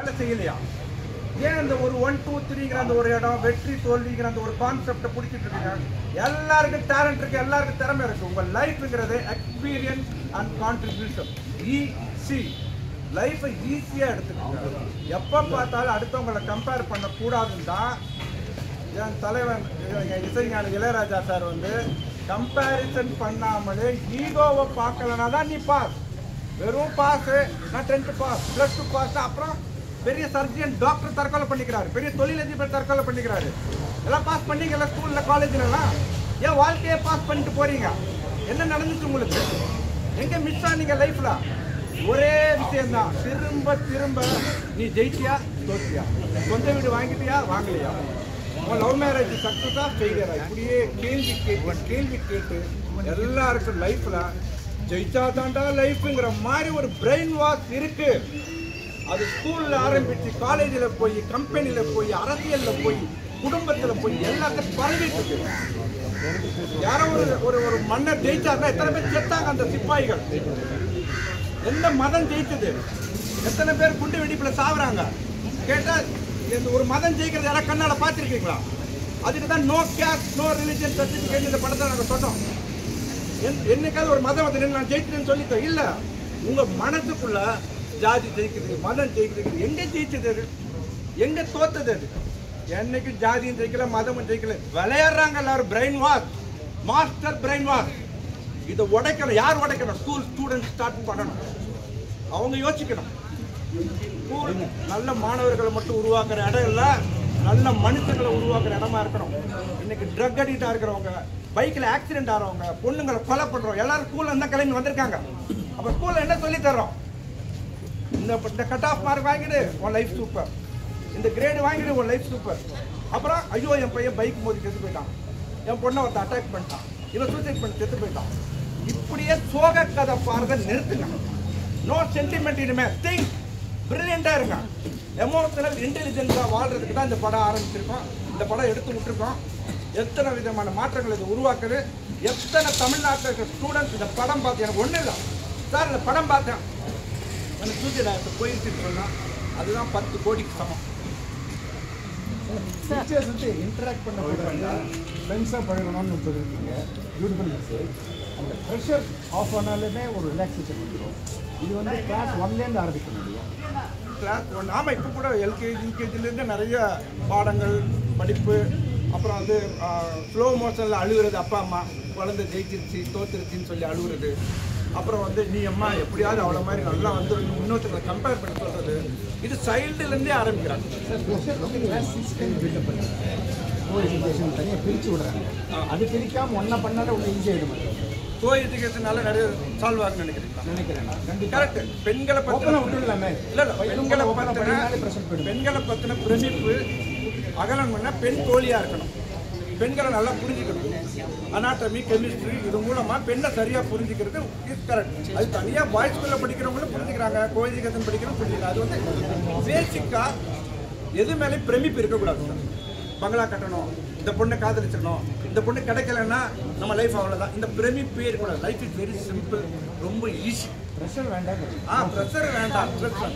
வேலை செய்யலையா? ஏன் அந்த ஒரு 1 2 3ங்கிற அந்த ஒரு இடம் வெற்றி தோல்விங்கிற அந்த ஒரு கான்செப்டை பிடிச்சிட்டு இருக்கீங்க? எல்லாருக்கும் டேலண்ட் இருக்கு, எல்லாருக்கும் திறமை இருக்கு. உங்க லைஃப்ங்கிறது எக்ஸ்பீரியன்ஸ் அண்ட் கான்ட்ரிபியூஷன். ஈஸி லைஃபை ஈஸியா எடுத்துக்கோங்க. எப்ப பார்த்தாலும் அடுத்தவங்களை கம்பேர் பண்ண கூடாதுன்னு தான் என் தலைவன் இசைஞானி இளையராஜா சார் வந்து கம்பேரிசன் பண்ணாமலே ஈகோவை பார்க்கலனா தான் நீ பாஸ். வெறும் பாஸ், நான் 10th பாஸ், +2 பாஸ், அப்புறம் பெரிய சர்ஜன் டாக்டர் தற்கொலை பண்ணிக்கிறாரு, பெரிய தொழிலதிபர் தற்கொலை பண்ணிக்கிறாரு. எல்லாம் பாஸ் பண்ணீங்கல்ல ஸ்கூல்ல காலேஜ்லாம், ஏன் வாழ்க்கையை பாஸ் பண்ணிட்டு போறீங்க? என்ன நடந்துச்சு உங்களுக்கு? எங்க மிஸ் ஆனீங்க லைஃப்ல? ஒரே விஷயம்தான், திரும்ப திரும்ப நீ ஜெயிச்சியா தோற்றியா, சொந்த வீடு வாங்கிட்டியா வாங்கலையா, உன் லவ் மேரேஜ் சக்ஸஸா ஃபெயிலியரா, இப்படியே கேள்வி கேட்டு எல்லாருக்கும் லைஃப்ல ஜெயிச்சா தாண்டா லைஃப்ங்கிற மாதிரி ஒரு பிரெயின் வாஷ் இருக்கு. அது ஸ்கூல்ல ஆரம்பிச்சு காலேஜில் போய், கம்பெனியில போய், அரசியல்ல போய், குடும்பத்துல போய் எல்லாத்தையும் பரவிட்டு இருக்கு. யாரோ ஒரு மன்னர் ஜெயிச்சாருன்னா எத்தனை பேர் செத்தாங்க அந்த சிப்பாய்கள்? எந்த மதம் ஜெயிச்சது? எத்தனை பேர் குண்டு வெடிப்புல சாவுறாங்க? கேட்டா ஒரு மதம் ஜெயிக்கிறது யாராவது கண்ணால பார்த்துருக்கீங்களா? அதுக்கு தான் no caste no religion certificate இந்த படத்தை நாங்கள் சொன்னோம். என்னைக்காவது ஒரு மதம் வந்து நான் ஜெயிக்கிறேன்னு சொல்லிட்டோம் இல்ல. உங்க மனசுக்குள்ள ஜாதி ஜெயிக்குது, மதம் ஜெயிக்குது. எங்க ஜெயிச்சது அது? எங்க தோத்தது அது? என்னைக்கு ஜாதியும் ஜெயிக்கல, மதமும் ஜெயிக்கல. விளையாடுறாங்க எல்லாரும். Brain wash, master brain wash. இதை உடைக்கணும். யார் உடைக்கணும்? ஸ்கூல் ஸ்டூடெண்ட் ஸ்டார்ட் பண்ணணும். அவங்க யோசிக்கணும். ஸ்கூல் நல்ல மாணவர்களை மட்டும் உருவாக்குற இடம் இல்ல, நல்ல மனுஷங்களை உருவாக்குற இடமா இருக்கணும். இன்னைக்கு ட்ரக் அடிக்டா இருக்கிறவங்க, பைக்ல ஆக்சிடென்ட் ஆகிறவங்க, பொண்ணுங்களை கொலை பண்றோம், எல்லாரும் ஸ்கூல்ல இருந்தா கிளம்பி வந்திருக்காங்க. அப்ப ஸ்கூல்ல என்ன சொல்லி தர்றோம்? இந்த கட் ஆஃப் மார்க் வாங்கிடு, உன் லைஃப் சூப்பர். இந்த கிரேடு வாங்கிடு, உன் லைஃப் சூப்பர். அப்புறம் ஐயோ என் பையன் பைக் மோதி செத்து போயிட்டான், என் பொண்ணை ஒருத்த அட்டாக் பண்ணிட்டான், இவன் சூசைட் பண்ணி செத்து போயிட்டான். இப்படியே சோக கதை பாருங்க, நிறுத்துங்க. No sentiment. இனிமே திங்க் பிரில்லியண்டா இருங்க. எமோஷனல் இன்டெலிஜென்ஸா வாழ்றதுக்கு தான் இந்த படம் ஆரம்பிச்சிருக்கோம். இந்த படம் எடுத்து விட்டுருக்கோம். எத்தனை விதமான மாற்றங்கள் இது உருவாக்குது. எத்தனை தமிழ்நாட்டில் இருக்கிற ஸ்டூடெண்ட்ஸ் இந்த படம் பார்த்து, எனக்கு ஒன்றும் இல்லை சார், இந்த படம் பார்த்தேன் எனக்கு சூசைட் ஆகிட்டு போயிடுச்சுன்னு சொன்னால் அதுதான் 10 கோடிக்கு சமம். டீச்சர்ஸ் வந்து இன்டராக்ட் பண்ண போகிறாங்க, ஃப்ரெண்ட்ஸாக பழகணும்னு சொல்லியிருக்கீங்க. Beautiful message. அந்த ப்ரெஷர் ஆஃப் ஆனாலுமே ஒரு ரிலாக்ஸேஷன் வந்துடும். இது வந்து கிளாஸ் 1லேருந்து ஆரம்பிக்க முடியும். கிளாஸ் 1 ஆமாம். இப்போ கூட எல்கேஜி யூகேஜிலேருந்து நிறைய பாடங்கள், படிப்பு, அப்புறம் வந்து ஸ்லோ மோஷனில் அழுகுறது, அப்பா அம்மா குழந்தை ஜெயிச்சிருச்சு தோத்துருச்சுன்னு சொல்லி அழுகுறது. அப்புறம் வந்து நீ அம்மா எப்படியாவது அவ்வளோ மாதிரி நல்லா வந்து இன்னொருத்தங்களை கம்பேர் பண்ணி சொல்கிறது. இது சைல்டுலேருந்தே ஆரம்பிக்கிறாங்க. சார் ப்ரெஷர் வந்து கிளாஸ் 6 பில்டப் பண்ணுறாங்க. கோ எஜுகேஷன் தனியாக பிரித்து விடுறாங்க. அது பிரிக்காமல் ஒன்றா பண்ணாலே உள்ள ஈஸியாக எடுமாங்க. கோ எஜுகேஷனால நிறைய சால்வ் ஆகுன்னு நினைக்கிறேன். கரெக்ட். பெண்களை பற்றின விட்டுலாமே இல்லை பெண்களை பற்றின பிரமிப்பு அகலம் பண்ண பெண் தோழியாக இருக்கணும். பெண்களை நல்லா புரிஞ்சுக்கணும். அனாட்டமி, கெமிஸ்ட்ரி, இது மூலமா பெண்ணை சரியா புரிஞ்சுக்கிறது இஸ் கரெக்ட். அது தனியா பாய்ஸ் ஸ்கூல்ல படிக்கிறவங்களும் புரிஞ்சுக்கிறாங்க, கோ எஜுகேஷன் படிக்கிறவங்க புரிஞ்சுக்கிறாங்க. அது வந்து பேசிக்கா எது மேலே பிரமிப்பு இருக்கக்கூடாது சார். பங்களா கட்டணும், இந்த பொண்ணை காதலிச்சிடணும், இந்த பொண்ணு கிடைக்கலன்னா நம்ம லைஃப் அவ்வளோதான், இந்த பிரமிப்பே இருக்கக்கூடாது. லைஃப் இஸ் வெரி சிம்பிள், ரொம்ப ஈஸி. ப்ரெஷர் வேண்டாம். ப்ரெஷர் வேண்டாம்.